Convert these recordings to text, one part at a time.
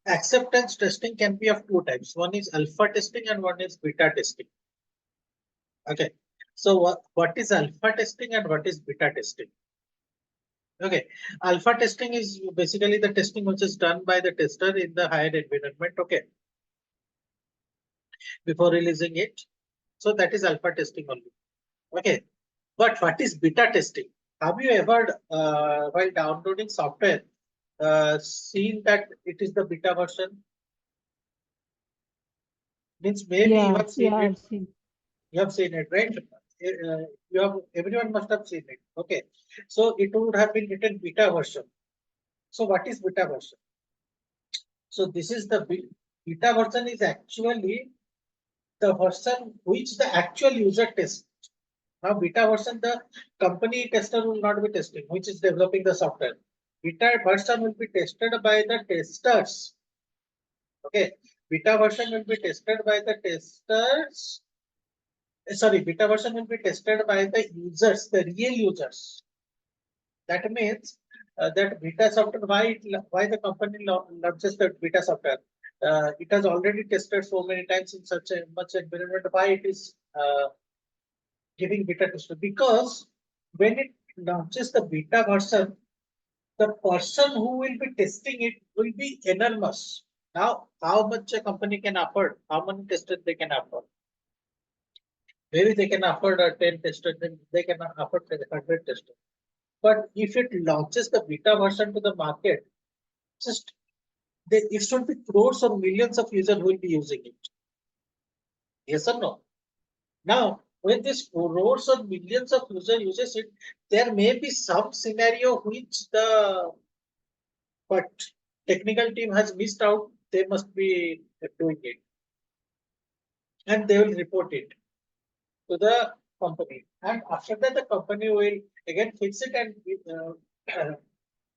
Acceptance testing can be of two types. One is alpha testing and one is beta testing. Okay. So what is alpha testing and what is beta testing? Okay. Alpha testing is basically the testing which is done by the tester in the higher environment. Okay. Before releasing it. So that is alpha testing only. Okay. But what is beta testing? Have you ever, while downloading software, seen that it is the beta version? Means maybe you have seen it. I've seen. You have seen it, right? You have, everyone must have seen it. Okay. So it would have been written beta version. So what is beta version? So this is the beta version is actually the version which the actual user tests. Now beta version, the company tester will not be testing, which is developing the software. Beta version will be tested by the testers. Okay. Beta version will be tested by the testers. Sorry, beta version will be tested by the users, the real users. That means that beta software, why the company launches the beta software? It has already tested so many times in such a much environment. Why it is giving beta tester? Because when it launches the beta version, the person who will be testing it will be enormous. Now, how much a company can afford? How many testers they can afford? Maybe they can afford a 10 tester, then they can afford 100 testers. But if it launches the beta version to the market, just it should be crores or millions of users who will be using it. Yes or no? Now, when this crores or millions of users uses it, there may be some scenario which the technical team has missed out. They must be doing it, and they will report it to the company. And after that, the company will again fix it and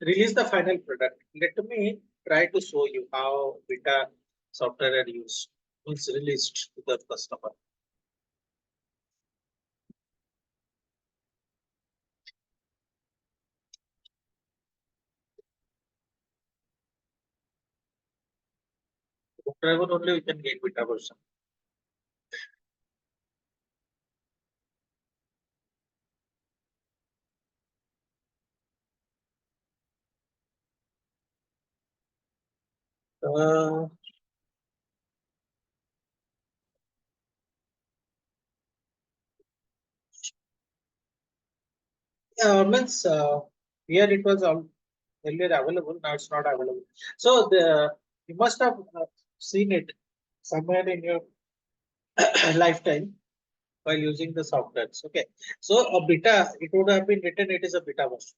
release the final product. Let me try to show you how beta software are used once released to the customer. Driver only we can get beta version. Means here it was earlier available, now it's not available. So you must have seen it somewhere in your lifetime while using the softwares. Okay, so a beta, it would have been written it is a beta version.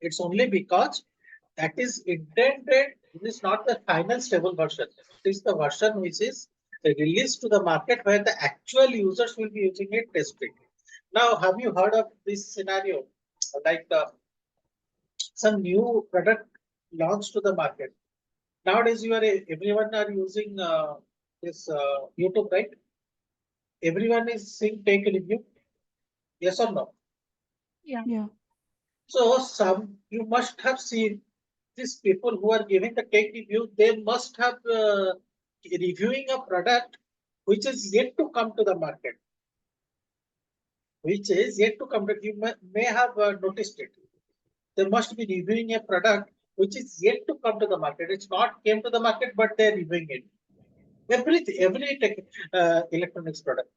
It's only because that is intended, it is not the final stable version. It is the version which is released to the market where the actual users will be using it testing. Now, have you heard of this scenario? Like some new product launched to the market. Nowadays, everyone are using this YouTube, right? Everyone is seeing take review. Yes or no? Yeah. So some you must have seen these people who are giving the tech review. They must have reviewing a product which is yet to come to the market, which is yet to come. You may have noticed it. They must be reviewing a product which is yet to come to the market. It's not came to the market, but they're reviewing it. Every tech, electronics product.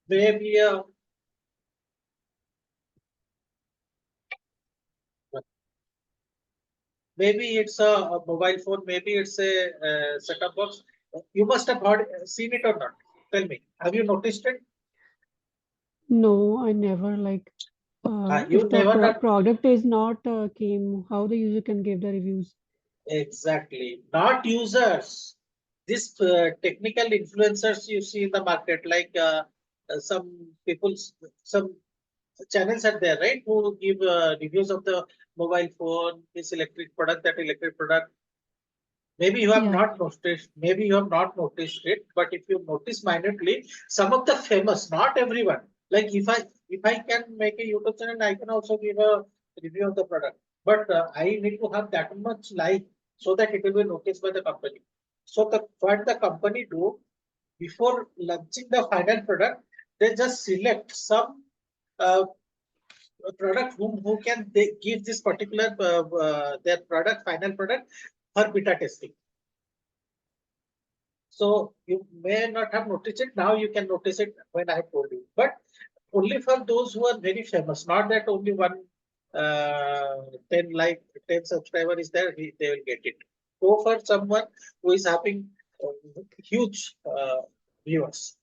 Maybe maybe it's a mobile phone, maybe it's a set-top box. You must have heard, seen it or not. Tell me, have you noticed it? No, I never like. You If the never have. product is not came, how the user can give the reviews? Exactly, not users. These technical influencers you see in the market, like some people, some channels are there, right? Who give reviews of the mobile phone, this electric product, that electric product. Maybe you have Yeah. not noticed. Maybe you have not noticed it. But if you notice minutely, some of the famous, not everyone. Like if I can make a YouTube channel, I can also give a review of the product. But I need to have that much like. so that it will be noticed by the company. So what the company do before launching the final product, they just select some uh, product who can they give this particular their product final product for beta testing. So you may not have noticed it. Now you can notice it when I told you. But only for those who are very famous, not that only one 10 subscriber is there, they will get it. Go for someone who is having huge viewers.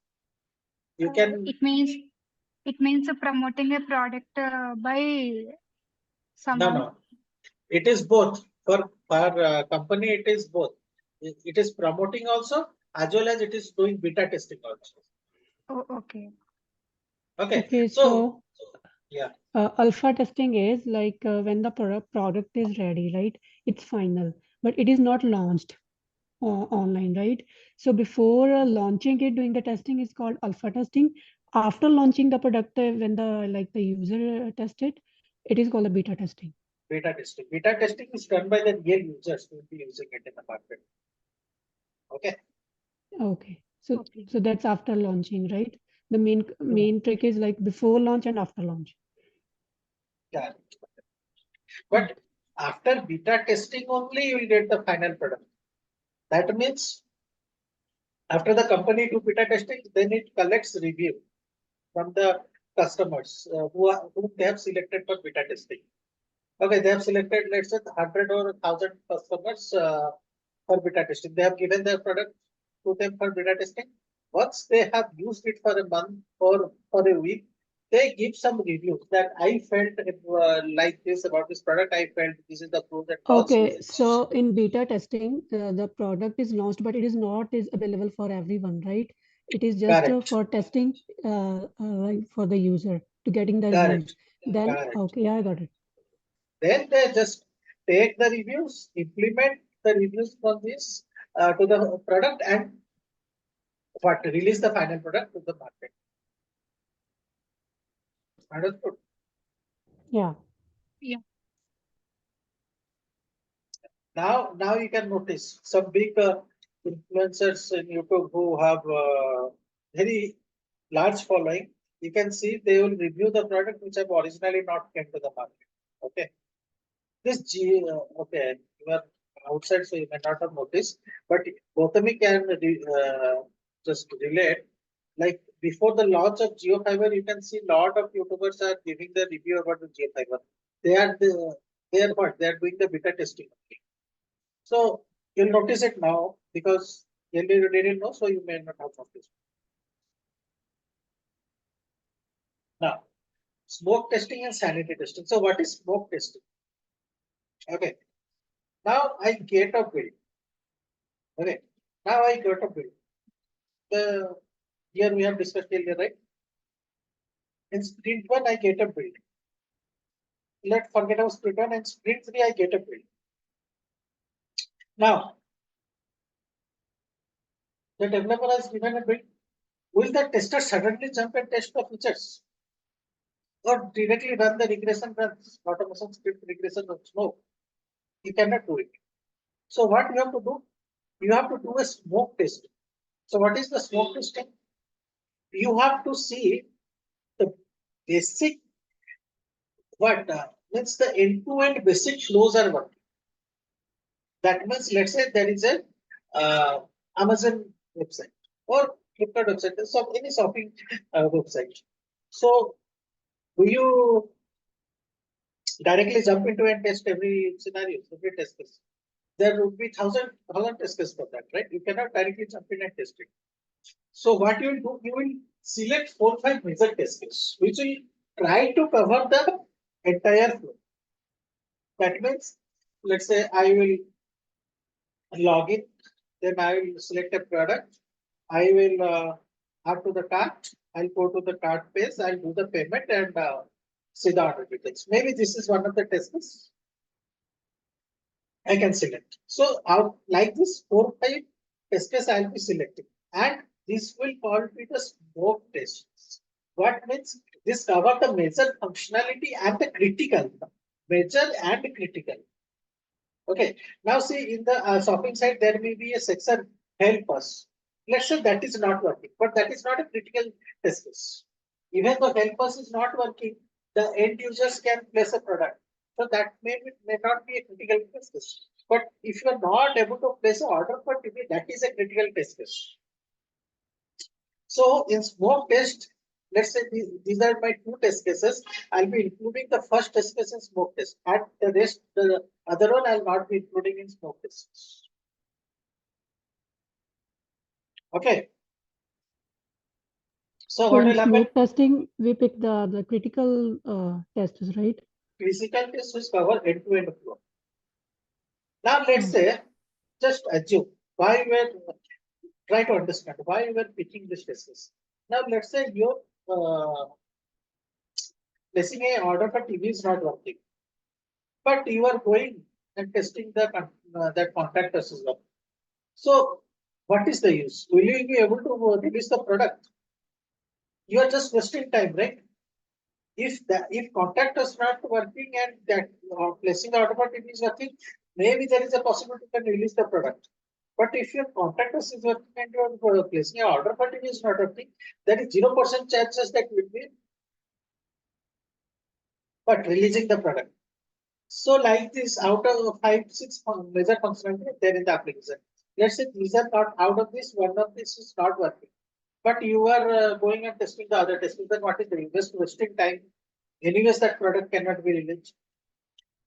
You can it means promoting a product by no someone. it is both for company. It is both. It is promoting also as well as it is doing beta testing also. Oh, okay. Okay, Okay, so so yeah, alpha testing is like when the product is ready, right? It's final, but it is not launched online, right? So before launching it, doing the testing is called alpha testing. After launching the product, when the user test it is called a beta testing. beta testing. Beta testing is done by the real users who will be using it in the market. Okay. Okay, so Okay. so that's after launching, right? The main trick is like before launch and after launch. Yeah. But after beta testing only, you will get the final product. That means after the company do beta testing, then it collects review from the customers whom they have selected for beta testing. Okay, they have selected, let's say, 100 or 1,000 customers for beta testing. They have given their product to them for beta testing. Once they have used it for a month or for a week, they give some reviews that I felt like this about this product. I felt this is the pros and cons. Okay, so in beta testing, the product is launched, but it is not is available for everyone, right? It is just Correct. for testing like for the user to getting the Correct. reviews. Then, Correct. okay, I got it. Then they just take the reviews, implement the reviews from this to the product, and what release the final product to the market. Understood? Yeah. Yeah. Now you can notice some big influencers in YouTube who have very large following. You can see they will review the product which have originally not came to the market. Okay. Okay, you are outside, so you may not have noticed, but both of me can just relate. Like before the launch of GeoFiber, you can see a lot of YouTubers are giving the review about the GeoFiber. They are what? They are doing the beta testing. So you'll notice it now because earlier you didn't know, so you may not have noticed. Now, smoke testing and sanity testing. So what is smoke testing? Okay. Now I get a build. Okay. Now I got a build. The here we have discussed earlier, right? In sprint 1, I get a build. Let's forget about sprint 1 and sprint 3, I get a build. Now, the developer has given a build. Will the tester suddenly jump and test the features? Or directly run the regression runs, automation script regression runs? No, you cannot do it. So what you have to do? You have to do a smoke test. So what is the smoke testing? You have to see the basic what means the end-to-end basic flows are working. That means, let's say there is a Amazon website or Flipkart website, so any shopping website. So, do you directly jump into and test every scenario, every test case? There would be thousand test cases for that, right? You cannot directly jump in and test it. So, what you will do, you will select 4 or 5 major test cases, which will try to cover the entire flow. That means, let's say I will log in, then I will select a product. I will add to the cart. I'll go to the cart page. I'll do the payment and see the order details. Maybe this is one of the tests I can select. So out like this 4 or 5 test case I'll be selecting, and this will call be the smoke tests. What means this cover the major functionality and the critical, major and critical. Okay. Now see in the shopping site, there may be a section help us. Let's say that is not working, but that is not a critical test case. Even though help us is not working, the end users can place a product. So that may not be a critical test case. But if you are not able to place an order for TV, that is a critical test case. So in smoke test, let's say these are my two test cases. I'll be including the first test case in smoke test. And the rest, the other one I'll not be including in smoke test. Okay. So what in will happen? smoke testing, we pick the critical tests, right? Physical test is cover end-to-end flow. Now let's say, just assume why we were try to understand why we were picking this test case. Now let's say you're placing a order for TV is not working, but you are going and testing the that contact us as well. So what is the use? Will you be able to release the product? You are just wasting time, right? If contact is not working and that placing the order for TV is working, maybe there is a possibility you can release the product. But if your contact us is working and you are placing an order for TV is not working, there is 0% chances that will be but releasing the product. So like this, out of 5, 6 major functionality there in the application. Let's say these are not out of this, one of this is not working. But you are going and testing the other testing, then what is the just wasting time? Anyways, that product cannot be released.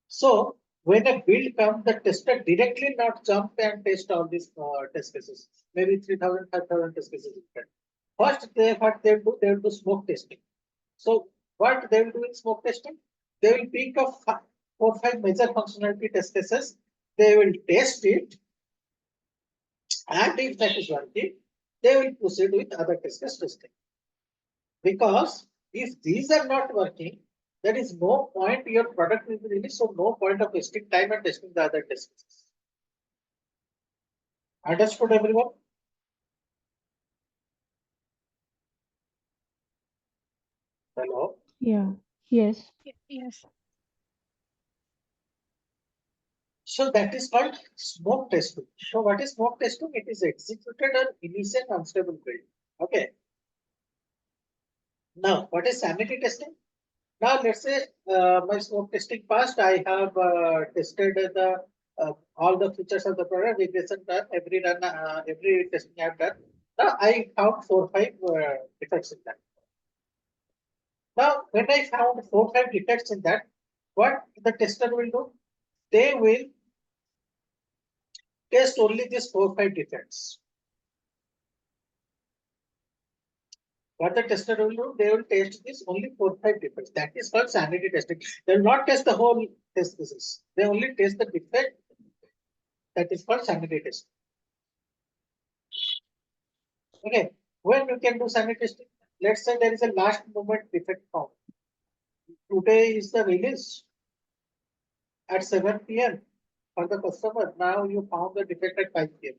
So when a build comes, the tester directly not jump and test all these test cases, maybe 3,000, 5,000 test cases. First, what they will do, they will do smoke testing. So what they will do in smoke testing, they will pick up 4, 5 major functionality test cases. They will test it, and if that is working, they will proceed with other test case testing. Because if these are not working, there is no point your product will be released, so no point of wasting time and testing the other test cases. Understood, everyone? Hello. Yeah. Yes. Yes. So that is called smoke testing. So what is smoke testing? It is executed on initial unstable build. Okay. Now, what is sanity testing? Now, let's say my smoke testing passed. I have tested the all the features of the product, regression done, every testing I have done. Now, I found 4, 5 defects in that. Now, when I found 4, 5 defects in that, what the tester will do? They will test only these 4, 5 defects. What the tester will do, they will test this only 4, 5 defects. That is called sanity testing. They will not test the whole test cases. They only test the defect. That is called sanity testing. Okay. When you can do sanity testing? Let's say there is a last moment defect found. Today is the release at 7 p.m. for the customer. Now you found the defect at 5 p.m.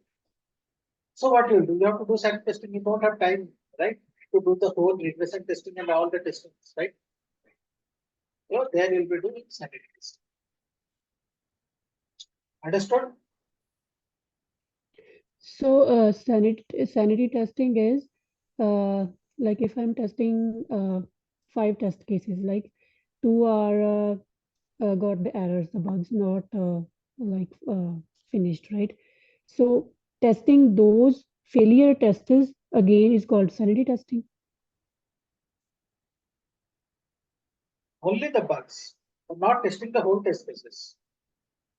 So what you do? You have to do sanity testing. You don't have time, right, to do the whole regression testing and all the testings, right? So there you'll be doing sanity testing. Understood? So sanity testing is like if I'm testing 5 test cases, like 2 are got the errors, the bugs not like finished, right? So testing those failure tests again is called sanity testing. Only the bugs. Not testing the whole test cases.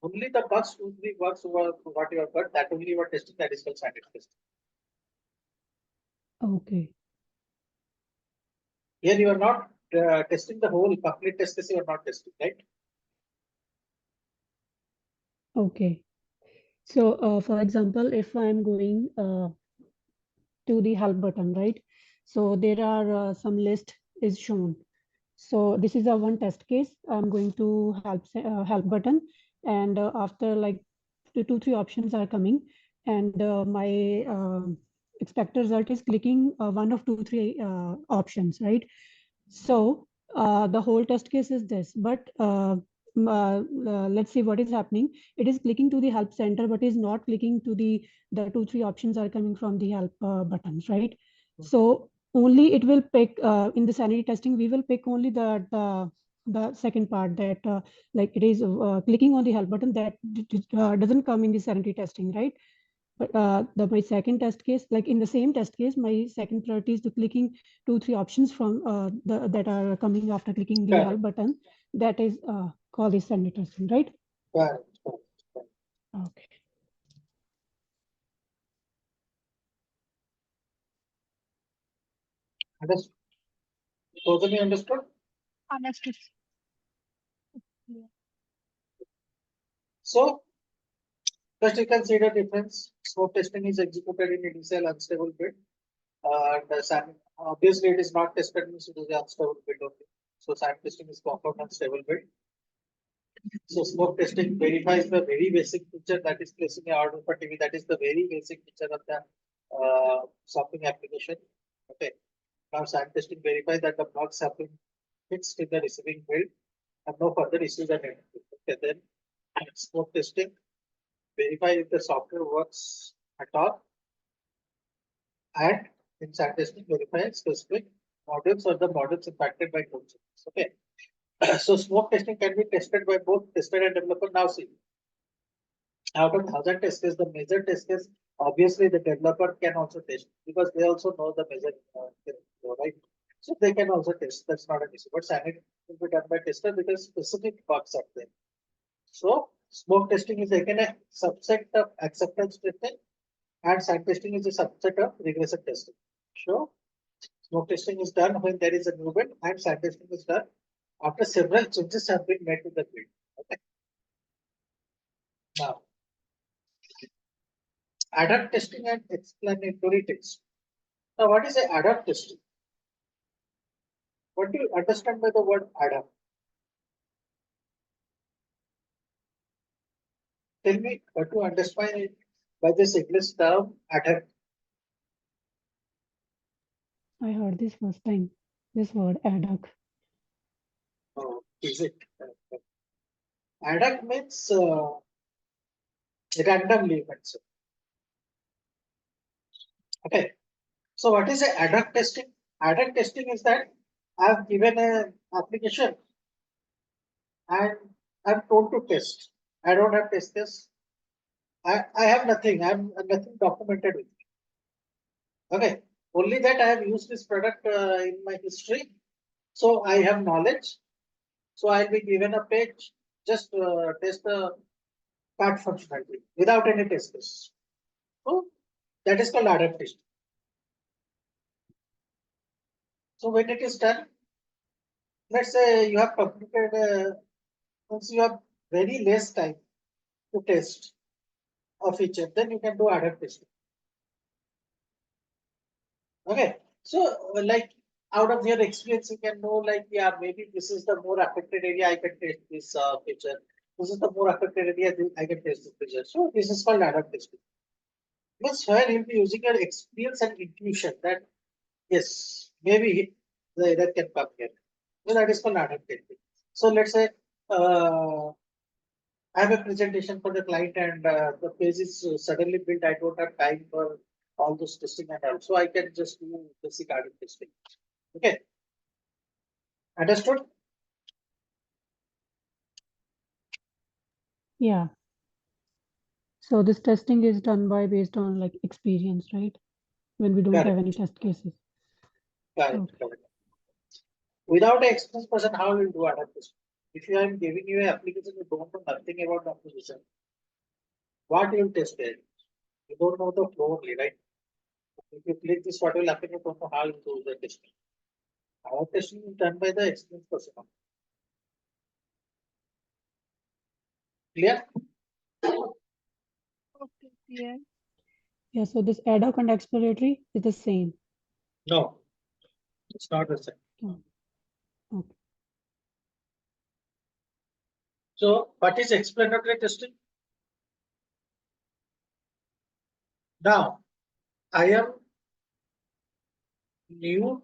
Only the bugs, 2, 3 bugs what you have got, that only you are testing, that is called sanity testing. Okay. Here you are not testing the whole complete test case, you are not testing, right? Okay. So for example, if I'm going to the help button, right? So there are some list is shown. So this is a one test case. I'm going to help button, and after like 2, 3 options are coming, and my expected result is clicking one of 2, 3 options, right? So the whole test case is this, but let's see what is happening. It is clicking to the help center, but is not clicking to the 2-3 options are coming from the help buttons, right? So only it will pick in the sanity testing, we will pick only the second part, that like it is clicking on the help button, that doesn't come in the sanity testing, right? But my second test case, like in the same test case, my second priority is to clicking 2-3 options from that are coming after clicking the help button. That is called the sanity testing, right? Correct. Okay. Understood? Totally understood? Understood. So, first you can see the difference. Smoke testing is executed in initial unstable bit. Obviously, it is not tested means it is the unstable bit only. So, SAM testing is performed on stable bit. So, smoke testing verifies the very basic feature, that is placing a order for TV. That is the very basic feature of the shopping application. Okay. Now, SAM testing verifies that the blocks have been fixed in the receiving build and no further issues are identified. Okay, then smoke testing verify if the software works at all, and in SAT testing verify specific modules or the modules impacted by code changes. Okay. So smoke testing can be tested by both tester and developer. Now see, out of 1,000 test cases, the major test case, obviously the developer can also test because they also know the major, right? So they can also test. That's not an issue. But sanity will be done by tester because specific bugs are there. So smoke testing is again a subset of acceptance testing, and site testing is a subset of regression testing. So smoke testing is done when there is a new build, and site testing is done after several changes have been made to the build. Okay. Now, Adhoc testing and explanatory text. Now, what is a Adhoc testing? What do you understand by the word Adhoc? Tell me what you understand by this English term Adhoc. I heard this first time, this word ad hoc. Oh, is it? Adhoc means randomly events. Okay. So what is a Adhoc testing? Adhoc testing is that I've given an application and I'm told to test. I don't have test case. I have nothing. I'm nothing documented with me. Okay. Only that I have used this product in my history. So I have knowledge. So I'll be given a page. Just test the cart functionality without any test case. So that is called Adhoc testing. So when it is done, let's say you have completed, once you have very less time to test a feature, then you can do Adhoc testing. Okay, so like out of your experience, you can know like, yeah, maybe this is the more affected area, I can test this feature. This is the more affected area, I can test this feature. So this is called Adhoc testing. Means where you'll be using your experience and intuition that yes, maybe the error can come here. So that is called Adhoc testing. So let's say I have a presentation for the client and the page is suddenly built. I don't have time for all those testing and all. So I can just do basic Adhoc testing. Okay. Understood? Yeah. So this testing is done by based on like experience, right? When we don't have any Correct. test cases. Correct. Okay. Correct. Without an experienced person, how will you do Adhoc testing? If I am giving you an application, you don't know nothing about the application. What you will test there? You don't know the flow only, right? If you click this, what will happen? You don't know how you do the testing. Adhoc testing is done by the experienced person. Clear? Okay, clear. Yeah, so this ad hoc and exploratory is the same. No, it's not the same. Oh, okay. So, what is explanatory testing? Now, I am new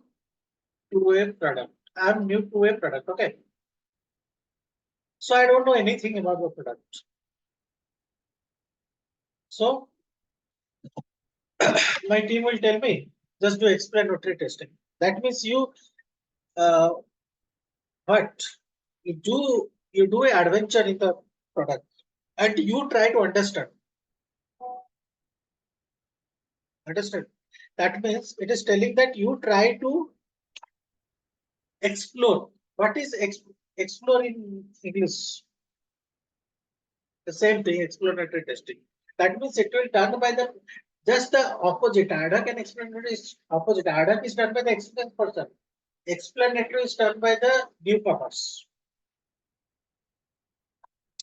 to a product. I'm new to a product. Okay. So I don't know anything about the product. So my team will tell me just do explanatory testing. That means you, but you do an adventure in the product and you try to understand. Understand? That means it is telling that you try to explore. What is explore in English? The same thing, explanatory testing. That means it will done by the just the opposite. Adhoc and explanatory is opposite. Adhoc is done by the experienced person. Explanatory is done by the newcomers.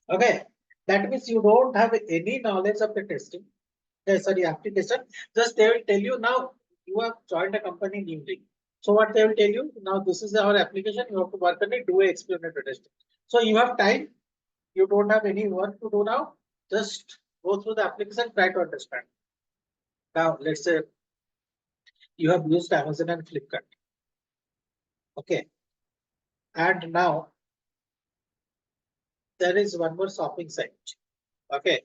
Okay, that means you don't have any knowledge of the testing. Sorry, application. Just they will tell you now you have joined a company newly. So what they will tell you now, this is our application. You have to work on it, do a explanatory testing. So you have time. You don't have any work to do now. Just go through the application, try to understand. Now let's say you have used Amazon and Flipkart. Okay, and now there is one more shopping site. Okay,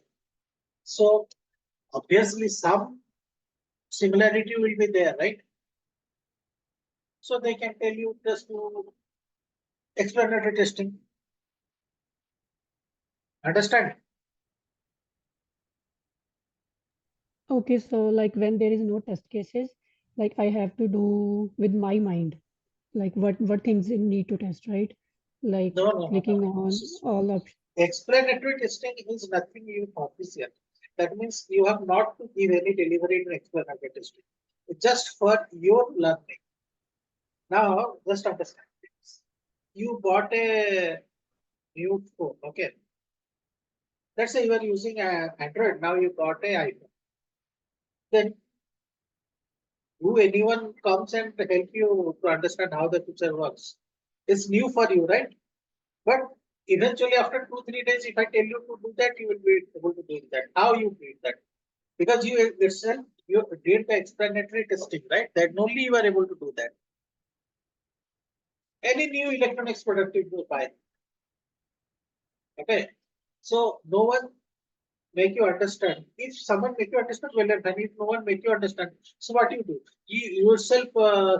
so obviously some similarity will be there, right? So they can tell you just to explanatory testing. Understand? Okay, so like when there is no test cases, like I have to do with my mind, like what things you need to test, right? Like No. clicking on all options. Explanatory testing is nothing you official. That means you have not to give any delivery to explanatory testing. It's just for your learning. Now, just understand this. You bought a new phone, okay? Let's say you are using Android, now you got a iPhone. Then do anyone comes and help you to understand how the feature works? It's new for you, right? But eventually after 2-3 days, if I tell you to do that, you will be able to do that. How you do that? Because you yourself you did the explanatory testing, right? That only you are able to do that. Any new electronics product you buy. Okay. So no one make you understand. If someone make you understand, well done. If no one make you understand, so what you do? You yourself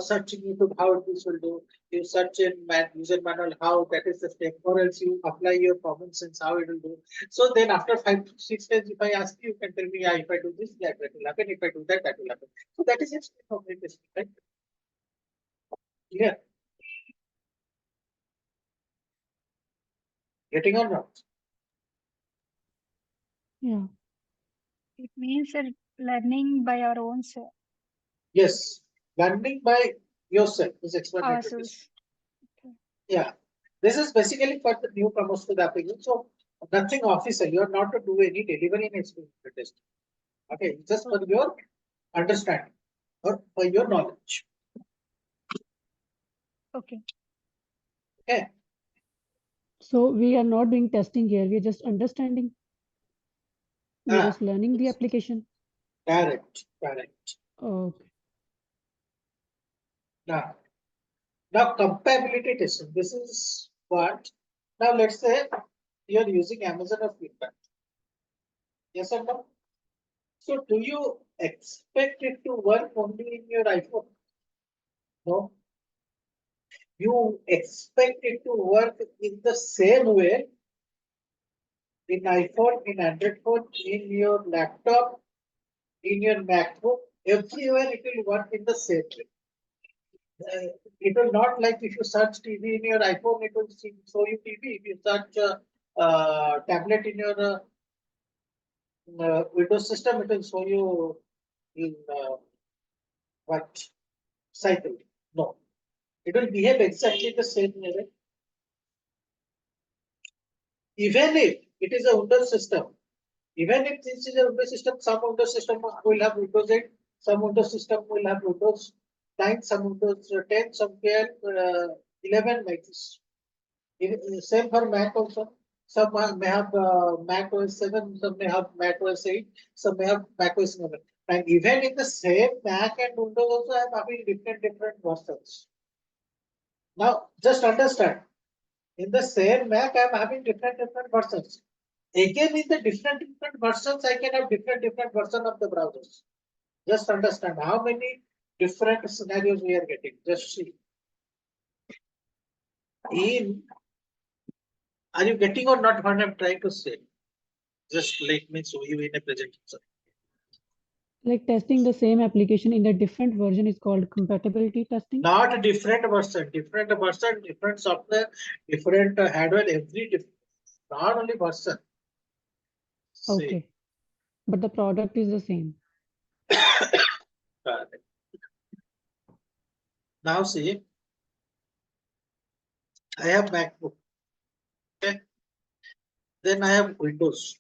search in YouTube how this will do. You search in user manual how that is the step, or else you apply your common sense how it will do. So then after 5-6 days, if I ask you, you can tell me, yeah, if I do this, that will happen. If I do that, that will happen. So that is extremely testing, right? Yeah. Getting or not? Yeah. It means learning by our own self, Yes. Learning by yourself is explanatory testing. ourselves. Okay. Yeah, this is basically for the newcomers to the application. So nothing official. You are not to do any delivery in experimental testing. Okay, just for your understanding or for your knowledge. Okay. Okay, So we are not doing testing here. We are just understanding. We are ah, just learning the application. correct. Okay. Now compatibility testing. This is what. Now let's say you are using Amazon or Flipkart. Yes or no? So do you expect it to work only in your iPhone? No. You expect it to work in the same way in iPhone, in Android phone, in your laptop, in your MacBook, everywhere it will work in the same way. It will not like if you search TV in your iPhone, it will show you TV. If you search tablet in your Windows system, it will show you in what cycle. No, it will behave exactly the same way. Even if it is a Windows system, even if this is a Windows system, some Windows system will have Windows 8, some Windows system will have Windows 9, some Windows 10, some 12, 11 like this. Same for Mac also. Some may have Mac OS 7, some may have Mac OS 8, some may have Mac OS 11. And even in the same Mac and Windows also I'm having different versions. Now just understand, In the same Mac, I'm having different versions. Again, in the different versions, I can have different version of the browsers. Just understand how many different scenarios we are getting. Just see. Are you getting or not what I'm trying to say? Just let me show you in a presentation. Like testing the same application in a different version is called compatibility testing. Not a different version, different software, different hardware, not only version. See. Okay, but the product is the same. Now see, I have MacBook. Okay. Then I have Windows.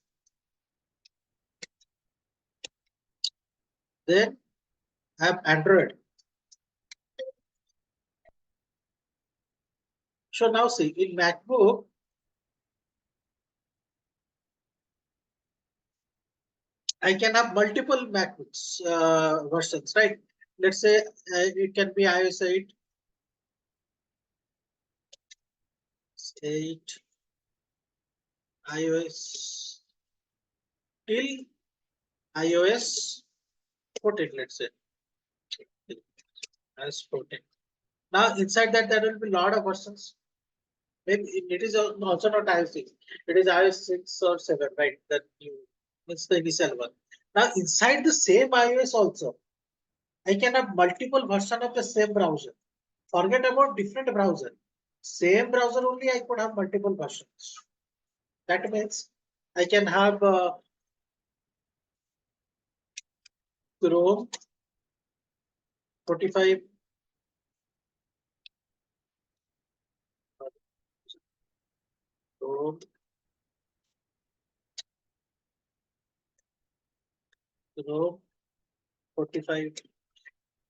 Then I have Android. So now see, in MacBook, I can have multiple MacBooks versions, right? Let's say it can be iOS 8, iOS till iOS 14, let's say. iOS 14. Now inside that there will be a lot of versions. Maybe it is also not iOS 6. It is iOS 6 or 7, right? That you it's the initial one. Now inside the same iOS also, I can have multiple versions of the same browser. Forget about different browser. Same browser only I could have multiple versions. That means I can have Chrome 45. Chrome 45.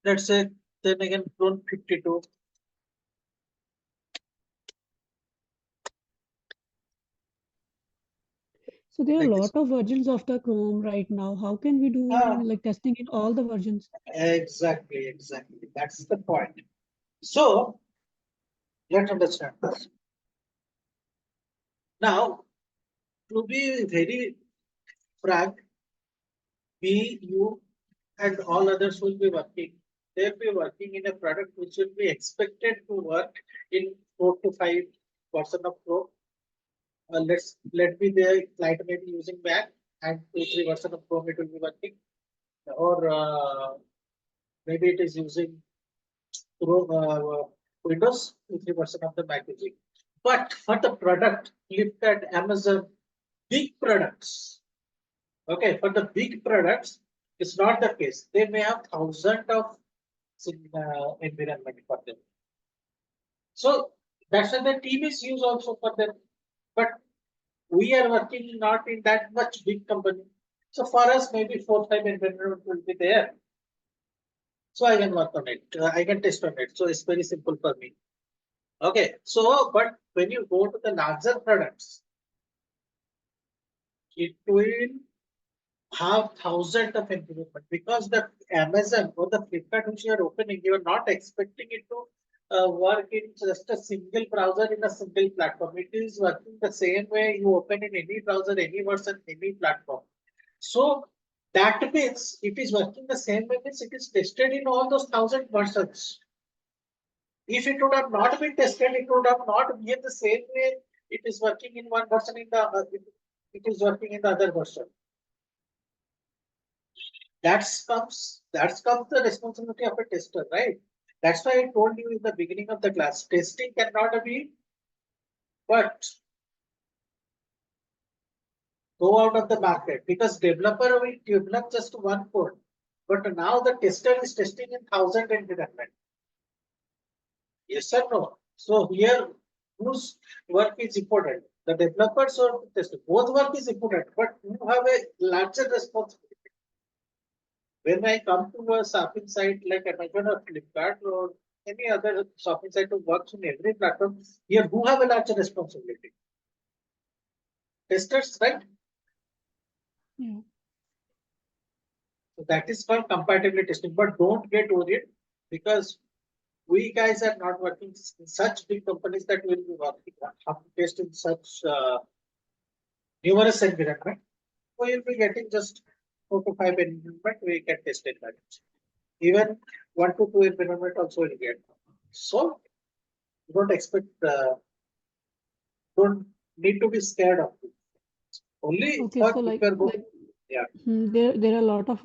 Let's say then again Chrome 52. So there are a Like lot of versions of the Chrome right now. How can we do like testing in all the versions? Exactly. That's the point. So let's understand this. Now, to be very frank, we, you, and all others will be working. They'll be working in a product which will be expected to work in 4 to 5% of Chrome. Let me the client may be using Mac and 2-3% of Chrome it will be working, or maybe it is using Chrome Windows 2-3% of the Mac using. But for the product, Flipkart, Amazon, big products. Okay, for the big products, it's not the case. They may have thousands of environment for them. So that's why the team is used also for them. But we are working not in that much big company. So for us, maybe 4-5 environment will be there. So I can work on it. I can test on it. So it's very simple for me. Okay. So, but when you go to the larger products, it will have thousands of environment because the Amazon or the Flipkart which you are opening, you are not expecting it to work in just a single browser in a single platform. It is working the same way you open in any browser, any version, any platform. So that means it is working the same way, means it is tested in all those 1,000 versions. If it would have not been tested, it would have not been the same way it is working in one version in the it is working in the other version. That's comes the responsibility of a tester, right? That's why I told you in the beginning of the class, testing cannot be but go out of the market because developer will develop just one code, but now the tester is testing in 1,000 environment. Yes or no? So here, whose work is important? The developers or the tester? Both work is important, but you have a larger responsibility. When I come to a shopping site like Amazon or Flipkart or any other shopping site who works on every platform, here who have a larger responsibility? Testers, right? Yeah. So that is called compatibility testing. But don't get worried because we guys are not working in such big companies that will be working have to test in such numerous environment. We will be getting just 4 to 5 environment we can test it that. Even 1 to 2 environment also will get. So don't expect, don't need to be scared of it. Only Okay, for so if you're going, yeah. there are a lot of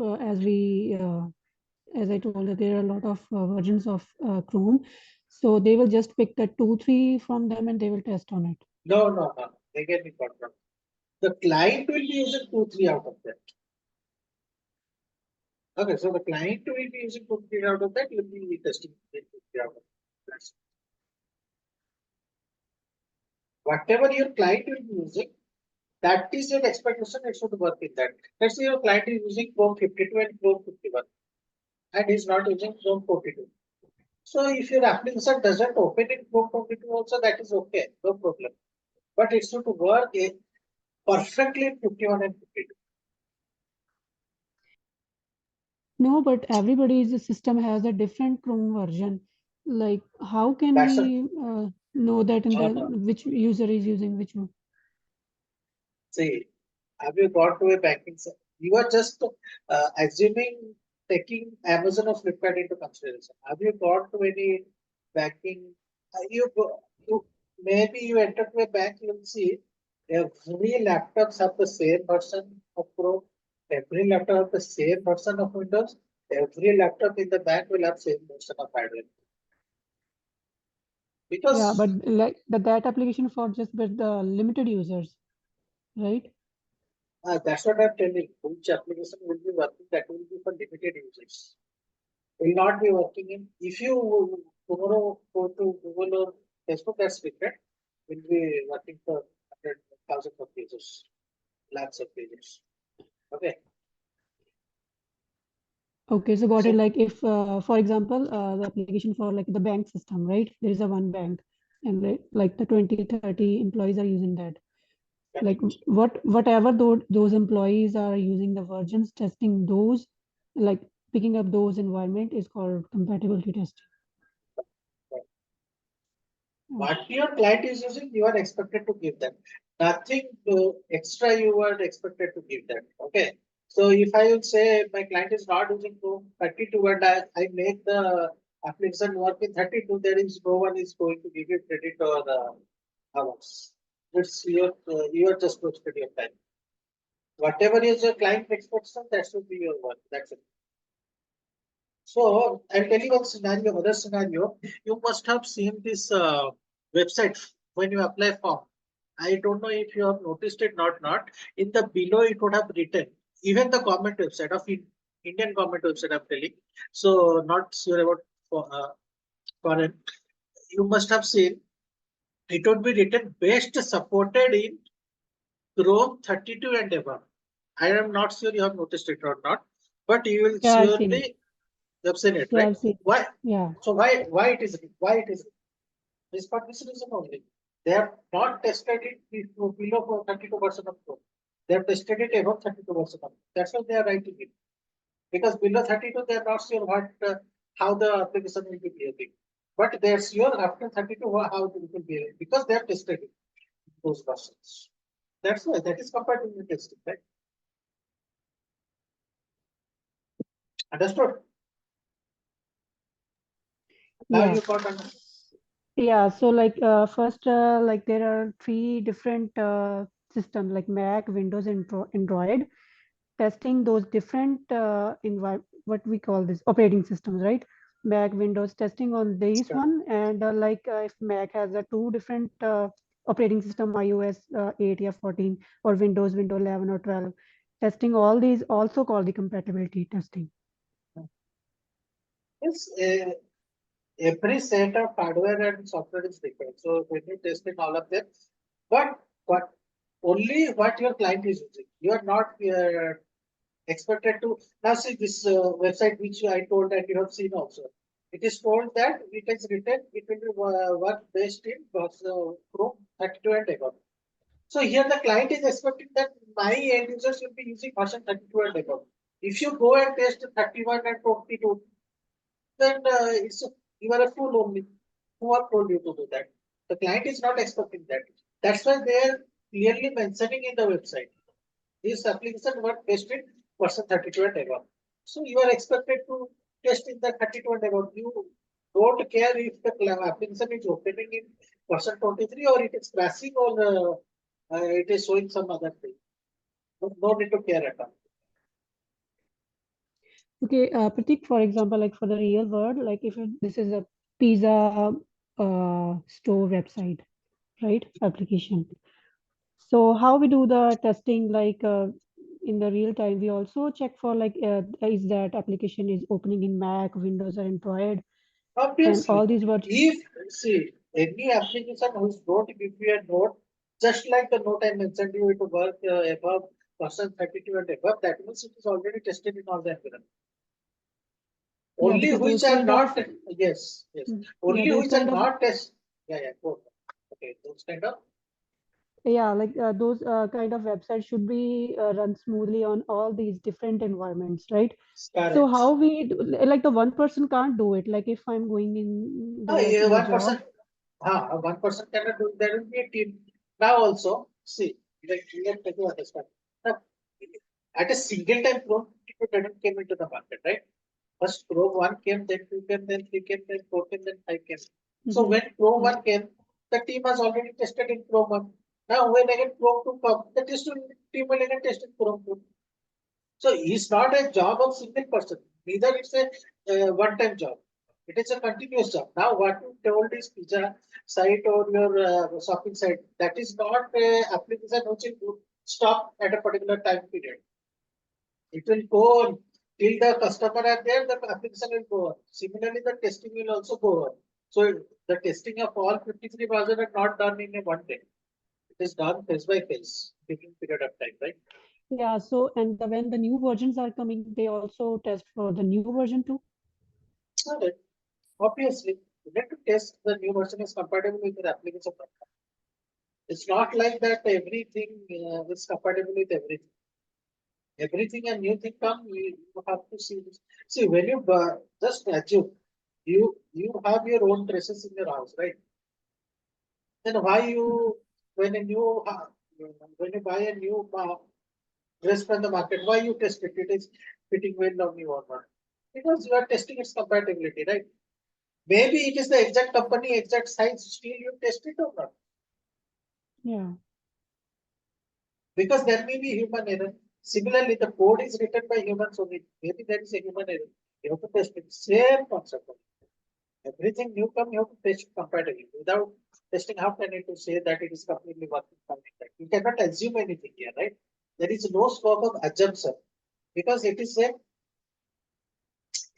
as I told you, there are a lot of versions of Chrome. So they will just pick the 2, 3 from them and they will test on it. No. They get me control. The client will be using 2, 3 out of that. Okay, so the client will be using 2, 3 out of that. You'll be testing 2, 3 out of that. Whatever your client will be using, that is your expectation. It should work in that. Let's say your client is using Chrome 52 and Chrome 51, and is not using Chrome 42. So if your application doesn't open in Chrome 42 also, that is okay, no problem. But it should work perfectly in 51 and 52. No, but everybody's system has a different Chrome version. Like, how can That's we know that in the no. which user is using which one? See, have you gone to a banking? You are just assuming taking Amazon or Flipkart into consideration. Have you gone to any banking? You maybe you enter to a bank, you will see every laptops have the same version of Chrome. Every laptop have the same version of Windows. Every laptop in the bank will have same version of hardware. Yeah, Because but that application for just with the limited users, right? that's what I'm telling. Which application will be working, that will be for limited users. Will not be working in. If you tomorrow go to Google or Facebook, that's different. Will be working for hundred thousands of users, lakhs of users. Okay. Okay, so got it. So Like if, for example, the application for like the bank system, right? There is a one bank and like the 20, 30 employees are using that. Like whatever those employees are using the versions, testing those, like picking up those environment is called compatibility testing. what your client is using, you are expected to give them. Nothing extra you are expected to give them. Okay. So if I would say my client is not using Chrome 32 and I make the application work in 32, there is no one is going to give you credit or hours. It's you are just wasted your time. Whatever is your client expectation, that should be your work. That's it. So I'll tell you one scenario, other scenario. You must have seen this website when you apply form. I don't know if you have noticed it or not. In the below, it would have written, even the government website of Indian government website, I'm telling. So not sure about foreign. You must have seen it would be written best supported in Chrome 32 and above. I am not sure you have noticed it or not, but you will Yeah, I've seen it. surely have seen it, Yeah, right? I've seen it. Why? Yeah. So why it is why it is? This for this reason only. They have not tested it below 32% of code. They have tested it above 32% of. That's why they are writing it. Because below 32, they are not sure what how the application will be behaving. But they are sure after 32 how it will behave because they have tested it, those versions. That's why that is compatibility testing, right? Understood? Now Yeah. you got understood. Yeah, so like first, like there are 3 different systems like Mac, Windows, and Android. Testing those different what we call this operating systems, right? Mac, Windows, testing on these one, and like if Mac has a 2 different operating system, iOS 8 or 14, or Windows 11 or 12. Testing all these also called the compatibility testing. Yes, every set of hardware and software is different. So when you test in all of them, but only what your client is using. You are not expected to now see this website which I told and you have seen also. It is told that it is written it will be work based in Chrome 32 and above. So here the client is expecting that my end users will be using version 32 and above. If you go and test 31 and 22, then it's You are a fool only. Who have told you to do that? The client is not expecting that. That's why they are clearly mentioning in the website. This application were tested version 32 and above. So you are expected to test in the 32 and above. You don't care if the application is opening in version 23 or it is crashing or it is showing some other thing. No need to care at all. Okay, Pratik, for example, like for the real world, like if this is a pizza store website, right? Application. So how we do the testing, like in the real time, we also check for like is that application is opening in Mac, Windows, or Android, and Obviously, all these versions. if see any application who's not give you a note, just like the note I mentioned you to work above version 32 and above, that means it is already tested in all the environment. Yeah, Only because which those are kind of not, yes, yes. yeah, Only those which are kind of not test. Yeah, go. Okay, those kind of yeah, like those kind of websites should be run smoothly on all these different environments, right? So correct. how we do, like the one person can't do it. Like if I'm going in there Yeah, to a job. one person cannot do. There will be a team. Now also, see, let me understand. Now, at a single time, Chrome didn't came into the market, right? First Chrome 1 came, then 2 came, then 3 came, then 4 came, then 5 came. So Hmm. when Chrome Yeah. 1 came, the team has already tested in Chrome 1. Now when again Chrome 2 comes, the team will again test in Chrome 2. So it's not a job of single person. Neither it's a one-time job. It is a continuous job. Now what you told is pizza site or your shopping site, that is not a application which will stop at a particular time period. It will go on till the customer are there, the application will go on. Similarly, the testing will also go on. So the testing of all 53 browsers are not done in a one day. It is done phase by phase, taking period of time, right? Yeah. So and when the new versions are coming, they also test for the new version too. Okay. Obviously, you need to test the new version is compatible with your application. It's not like that everything is compatible with everything. Everything a new thing come, you have to see this. See, when you just assume you have your own traces in your house, right? Then why you when a new when you buy a new dress from the market, why you test it? It is fitting well on you or not? Because you are testing its compatibility, right? Maybe it is the exact company, exact size, still you test it or not. Yeah. Because there may be human error. Similarly, the code is written by humans only. Maybe there is a human error. You have to test it. Same concept. Everything new come, you have to test compatibility. Without testing, how can you say that it is completely working? Something like you cannot assume anything here, right? There is no scope of assumption because it is a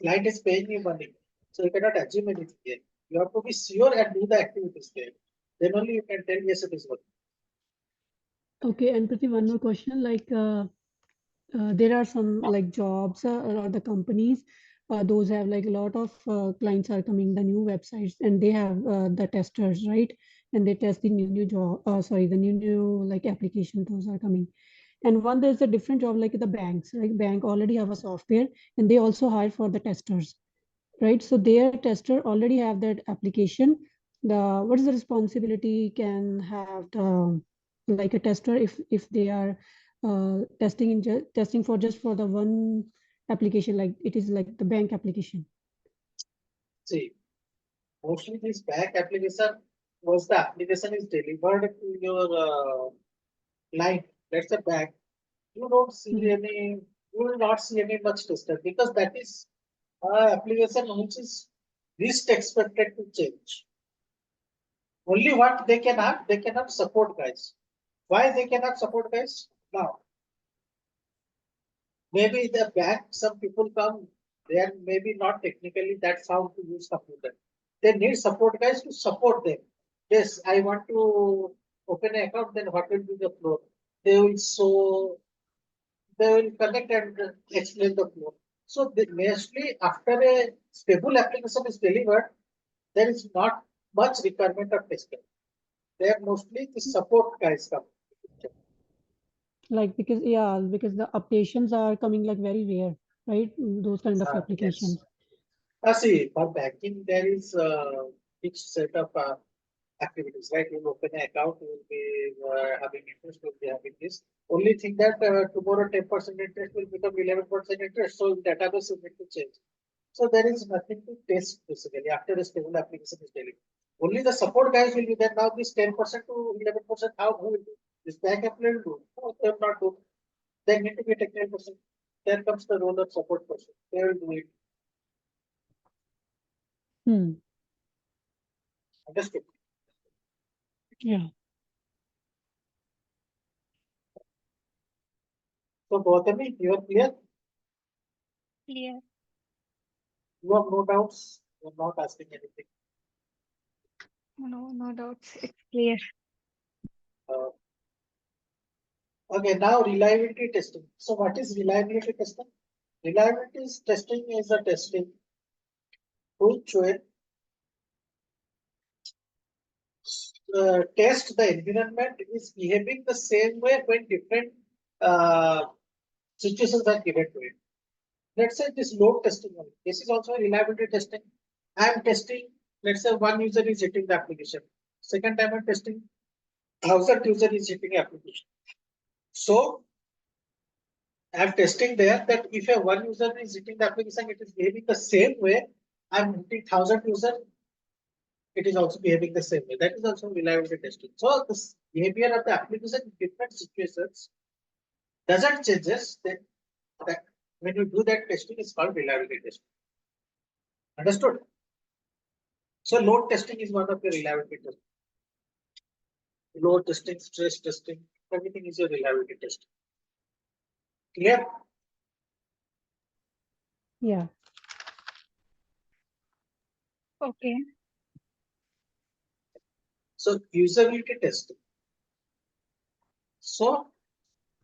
client is paying you money, so you cannot assume anything here. You have to be sure and do the activities there. Then only you can tell yes, it is working. Okay. And Priti, one more question. Like there are some like jobs or the companies. Those have like a lot of clients are coming, the new websites, and they have the testers, right? And they test the new job. Sorry, the new like application those are coming. And one there's a different job like the banks, right? Bank already have a software, and they also hire for the testers, right? So their tester already have that application. The what is the responsibility can have the like a tester if they are testing for just for the one application, like it is like the bank application. See, mostly this back application was the application is delivered to your line. That's the back. You don't see Mhm. any, you will not see any much tester because that is application which is least expected to change. Only what they can have, they cannot support guys. Why they cannot support guys? Now, maybe the back, some people come, they are maybe not technically that sound to use computer. They need support guys to support them. Yes, I want to open an account, then what will be the flow? They will show, they will connect and explain the flow. So mostly after a stable application is delivered, there is not much requirement of testing. They are mostly the support guys come. Like because because the updations are coming like very rare, right? Those kind of Yes. applications. See, for banking, there is fixed set of activities, right? You open an account, you will be having interest, you will be having this. Only thing that tomorrow 10% interest will become 11% interest, so in database you need to change. So there is nothing to test basically after a stable application is delivered. Only the support guys will be there. Now this 10% to 11%, how who will do? This bank employee will do. No, they will not do. They need to be a technical person. There comes the role of support person. They will do it. Hmm. Understood? Yeah. So Gautami, you are clear? Clear. You have no doubts. You are not asking anything. No, no doubts. It's clear. Uh, okay, now reliability testing. So what is reliability testing? Reliability testing is a testing which will test the environment is behaving the same way when different uh, situations are given to it. Let's say this load testing only. This is also a reliability testing. I am testing, let's say one user is hitting the application. Second time I'm testing, 1,000 user is hitting application. So I'm testing there that if a one user is hitting the application, it is behaving the same way. I'm hitting 1,000 user, it is also behaving the same way. That is also reliability testing. So this behavior of the application in different situations doesn't changes. Then that when you do that testing, it's called reliability testing. Understood? So load testing is one of the reliability testing. Load testing, stress testing, everything is a reliability testing. Clear? Yeah. Okay. So usability testing. So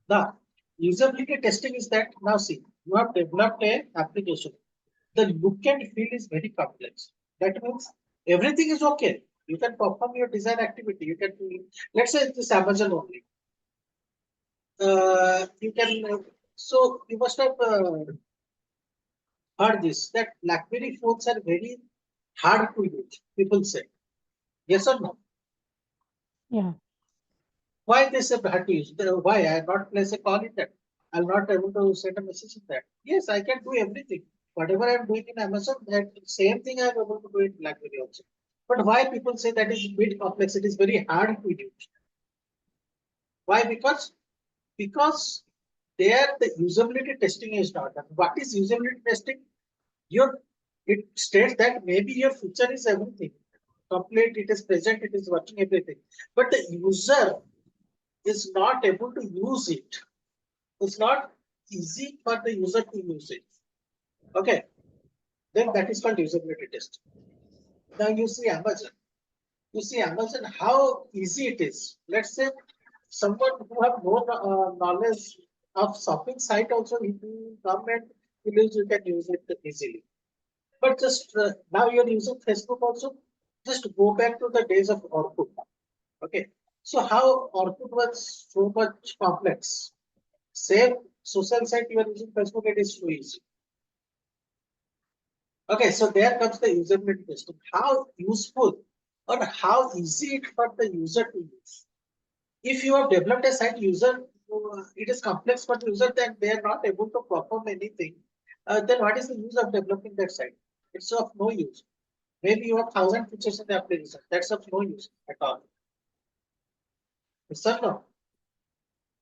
now usability testing is that now see you have developed a application. The look and feel is very complex. That means everything is okay. You can perform your design activity. You can let's say this Amazon only. You can so you must have heard this that BlackBerry phones are very hard to use. People say yes or no. Yeah. Why they say hard to use? Why I not place a call in that? I'm not able to send a message in that. Yes, I can do everything. Whatever I'm doing in Amazon, that same thing I'm able to do in BlackBerry also. But why people say that is a bit complex? It is very hard to use. Why? Because there the usability testing is not done. What is usability testing? Your it states that maybe your feature is everything. Complete, it is present, it is working everything. But the user is not able to use it. It's not easy for the user to use it. Okay, then that is called usability testing. Now you see Amazon. You see Amazon, how easy it is. Let's say someone who have no knowledge of shopping site also, if you come and you can use it easily. But just now you're using Facebook also. Just go back to the days of Orkut. Okay, so how Orkut was so much complex. Same social site you are using Facebook, it is so easy. Okay, so there comes the usability testing. How useful or how easy it for the user to use. If you have developed a site user, it is complex for the user that they are not able to perform anything. Then what is the use of developing that site? It's of no use. Maybe you have 1,000 features in the application. That's of no use at all. Yes or no?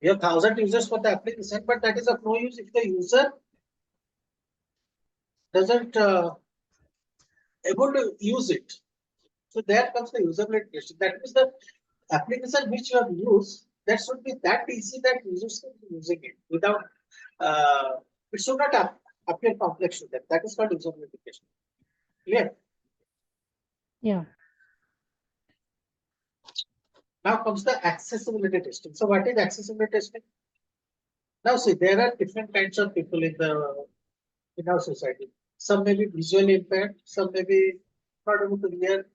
You have 1,000 users for the application, but that is of no use if the user doesn't able to use it. So there comes the usability testing. That means the application which you have used, that should be that easy that users can be using it without it should not appear complex to them. That is called usability testing. Clear? Yeah. Now comes the accessibility testing. So what is accessibility testing? Now see, there are different kinds of people in our society. Some may be visually impaired, some may be not able to hear.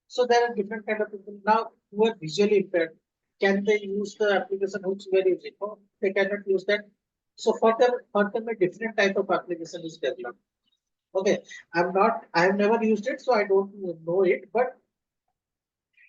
So there are different kind of people. Now who are visually impaired, can they use the application which we are using? No, they cannot use that. So for them a different type of application is developed. Okay, I have never used it, so I don't know it. But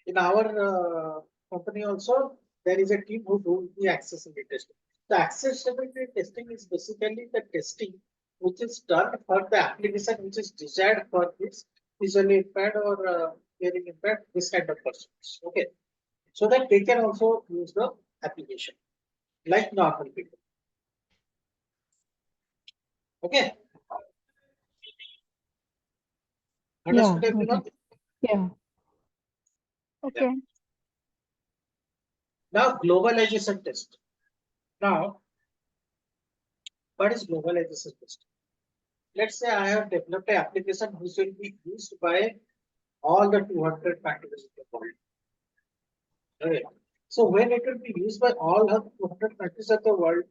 in our company also, there is a team who do the accessibility testing. The accessibility testing is basically the testing which is done for the application which is desired for this visually impaired or hearing impaired, this kind of persons. Okay, so that they can also use the application like normal people. Okay. Understood, Yeah, got everyone? it. Yeah. Okay. Now, globalization test. Now, what is globalization test? Let's say I have developed an application which will be used by all the 200 countries in the world. Okay. So when it will be used by all the 200 countries of the world,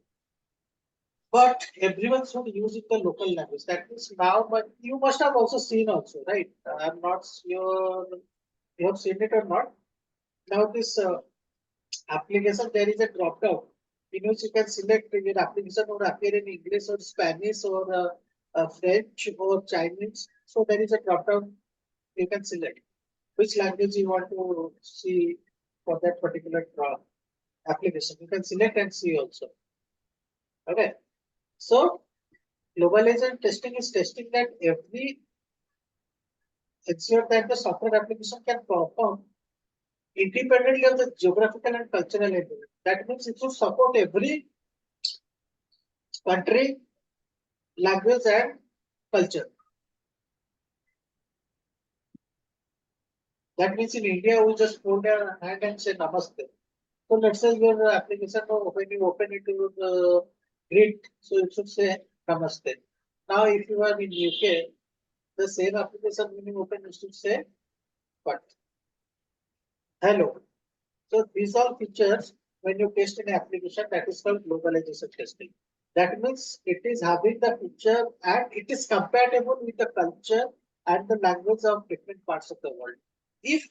but everyone should use it the local language. That means now, but you must have also seen also, right? I'm not sure you have seen it or not. Now this application, there is a drop down in which you can select your application or appear in English or Spanish or French or Chinese. So there is a drop down you can select which language you want to see for that particular application. You can select and see also. Okay. So globalization testing is testing that every ensure that the software application can perform independently of the geographical and cultural environment. That means it should support every country, language, and culture. That means in India, we just hold a hand and say namaste. So let's say your application, when you open it to the grid, so it should say namaste. Now, if you are in UK, the same application when you open, it should say what? Hello. So these are features when you test an application that is called globalization testing. That means it is having the feature and it is compatible with the culture and the language of different parts of the world. If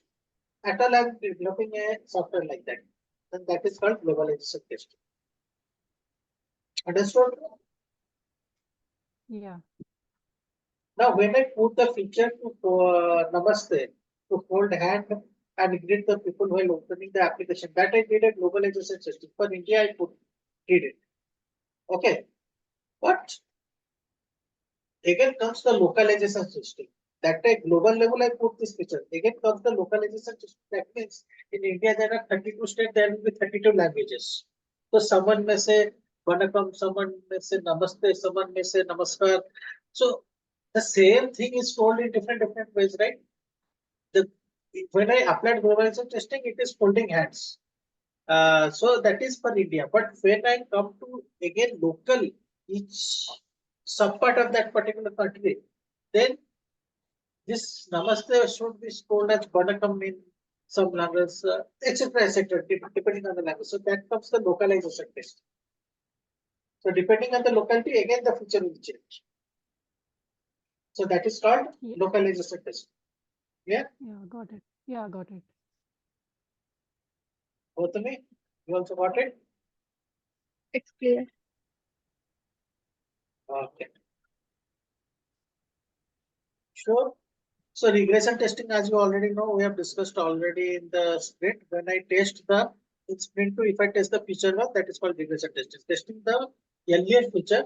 at all I'm developing a software like that, then that is called globalization testing. Understood? Yeah. Now, when I put the feature to Namaste, to hold hand and greet the people while opening the application, that I did a globalization testing. For India, did it. Okay. But again comes the localization testing. That at global level, I put this feature. Again comes the localization testing. That means in India, there are 32 states, there will be 32 languages. So someone may say Vanakam, someone may say Namaste, someone may say Namaskar. So the same thing is told in different ways, right? The when I applied globalization testing, it is holding hands. So that is for India. But when I come to again local, each subpart of that particular country, then this namaste should be told as Banakam in some language, etc., depending on the language. So that comes the localization test. So depending on the locality, again the feature will change. So that is called Yeah. localization test. Yeah, Yeah, got it. Yeah, got it. Gautami, you also got it? It's clear. Okay, sure. So regression testing, as you already know, we have discussed already in the sprint. When I test the in sprint 2, if I test the feature 1, that is called regression testing. Testing the earlier feature,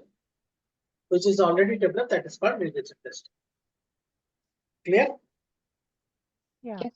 which is already developed, that is called regression testing. Clear? Yeah. Yes.